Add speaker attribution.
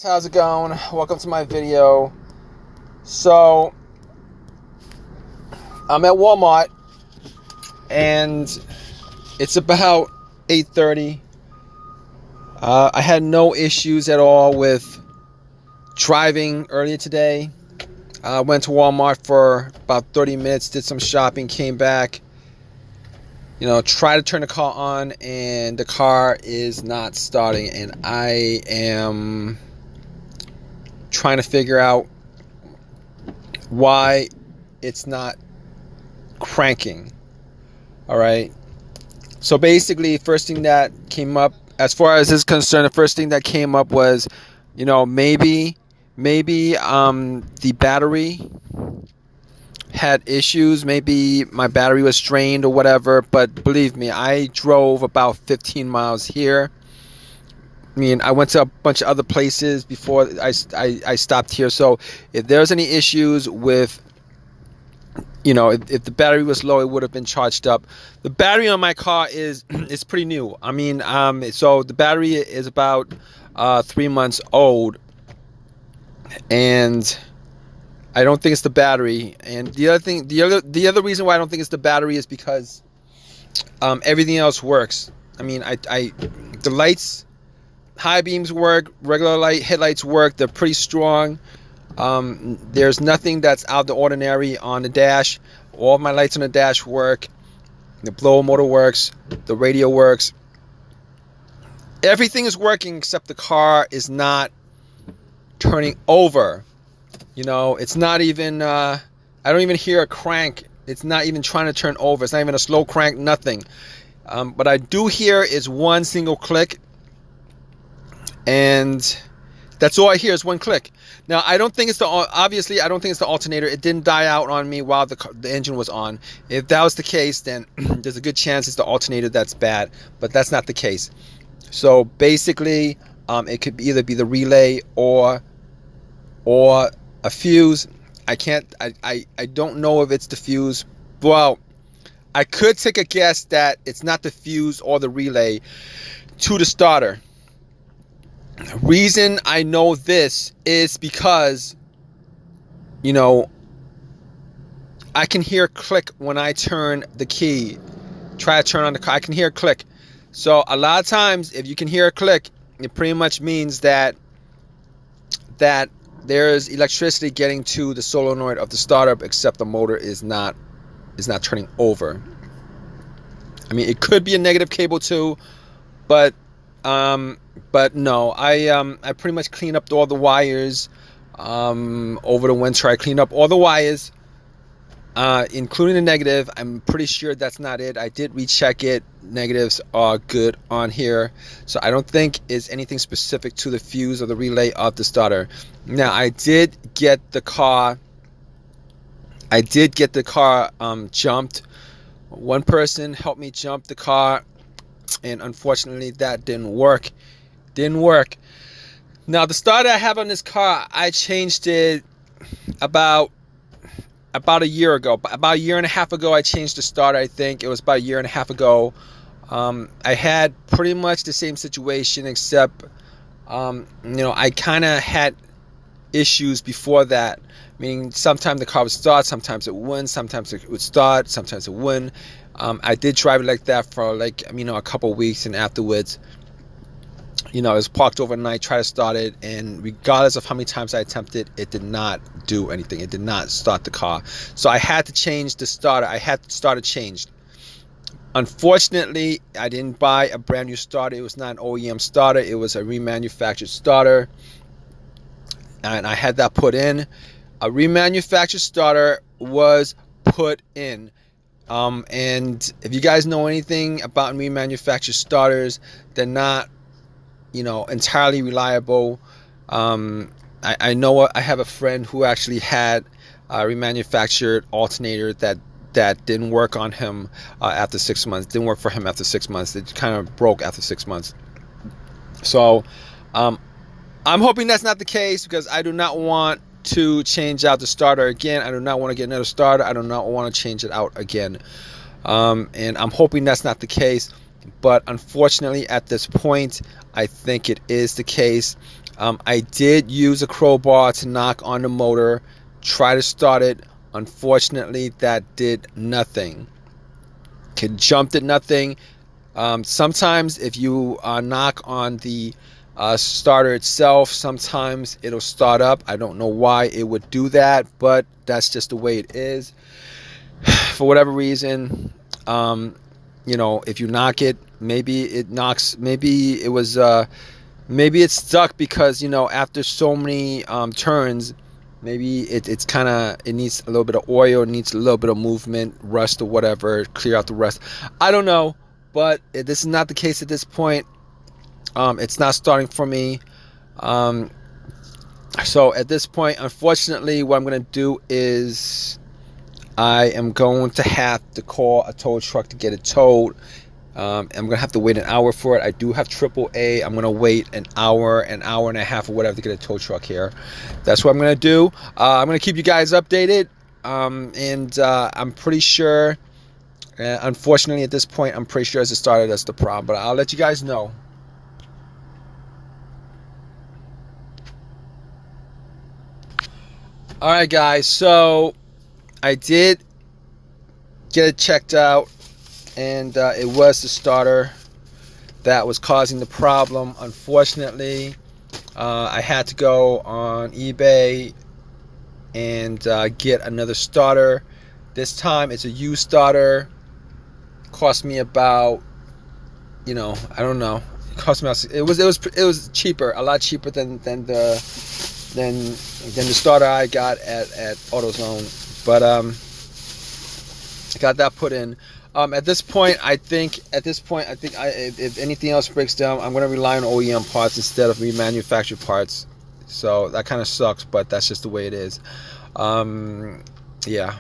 Speaker 1: how's it going? Welcome to my video. So I'm at Walmart and it's about 8:30. I had no issues at all with driving earlier today. I went to Walmart for about 30 minutes, did some shopping, came back, tried to turn the car on, and the car is not starting, and I am trying to figure out why it's not cranking. All right. So basically, first thing that came up, as far as this is concerned, the first thing that came up was, maybe the battery had issues. Maybe my battery was drained or whatever. But believe me, I drove about 15 miles here. I went to a bunch of other places before I stopped here. So if there's any issues with, if the battery was low, it would have been charged up. The battery on my car is pretty new. So the battery is about 3 months old, and I don't think it's the battery. And the other reason why I don't think it's the battery is because everything else works. The lights, high beams work, regular headlights work. They're pretty strong. There's nothing that's out of the ordinary on the dash. All of my lights on the dash work. The blower motor works. The radio works. Everything is working except the car is not turning over. It's not even, I don't even hear a crank. It's not even trying to turn over. It's not even a slow crank, nothing. But I do hear is one single click. And that's all I hear is one click. Now, I don't think it's the alternator. It didn't die out on me while the engine was on. If that was the case, then there's a good chance it's the alternator that's bad. But that's not the case. So basically, it could either be the relay or a fuse. I don't know if it's the fuse. Well, I could take a guess that it's not the fuse or the relay to the starter. Reason I know this is because, I can hear click when I turn the key. Try to turn on the car. I can hear click. So a lot of times, if you can hear a click, it pretty much means that there's electricity getting to the solenoid of the starter, except the motor is not turning over. It could be a negative cable too, but no. I pretty much cleaned up all the wires over the winter. I cleaned up all the wires, including the negative. I'm pretty sure that's not it. I did recheck it. Negatives are good on here, so I don't think it's anything specific to the fuse or the relay of the starter. Now, I did get the car jumped. One person helped me jump the car, and unfortunately that didn't work. Now, the starter I have on this car, I changed it about a year ago. About a year and a half ago, I changed the starter. I think it was about a year and a half ago. I had pretty much the same situation, except I kind of had issues before that. Meaning, sometimes the car would start, sometimes it wouldn't, sometimes it would start, sometimes it wouldn't. I did drive it like that for a couple of weeks, and afterwards, it was parked overnight, tried to start it, and regardless of how many times I attempted, it did not do anything. It did not start the car. So I had to change the starter. I had the starter changed. Unfortunately, I didn't buy a brand new starter. It was not an OEM starter. It was a remanufactured starter, and I had that put in. A remanufactured starter was put in. And if you guys know anything about remanufactured starters, they're not, entirely reliable. I know I have a friend who actually had a remanufactured alternator that didn't work on him after 6 months. Didn't work for him after 6 months. It kind of broke after 6 months. So I'm hoping that's not the case, because I do not want to change out the starter again. I do not want to get another starter. I do not want to change it out again. And I'm hoping that's not the case. But unfortunately, at this point, I think it is the case. I did use a crowbar to knock on the motor, try to start it. Unfortunately, that did nothing. It jumped at nothing. Sometimes if you knock on the starter itself, sometimes it'll start up. I don't know why it would do that, but that's just the way it is. For whatever reason, if you knock it, maybe it knocks, maybe it was maybe it's stuck because after so many turns, maybe it's kind of, it needs a little bit of oil, it needs a little bit of movement, rust or whatever, clear out the rust. I don't know, but this is not the case at this point. It's not starting for me. So at this point, unfortunately, what I'm going to do is I am going to have to call a tow truck to get it towed. I'm going to have to wait an hour for it. I do have AAA. I'm going to wait an hour and a half or whatever to get a tow truck here. That's what I'm going to do. I'm going to keep you guys updated. And I'm pretty sure, unfortunately at this point, I'm pretty sure as it started, that's the problem. But I'll let you guys know. Alright guys, so I did get it checked out, and it was the starter that was causing the problem. Unfortunately, I had to go on eBay and get another starter. This time it's a used starter. Cost me about, I don't know. It cost me, it was cheaper, a lot cheaper than the starter I got at AutoZone. But I got that put in. At this point, I think if anything else breaks down, I'm going to rely on OEM parts instead of remanufactured parts. So that kind of sucks, but that's just the way it is. Yeah.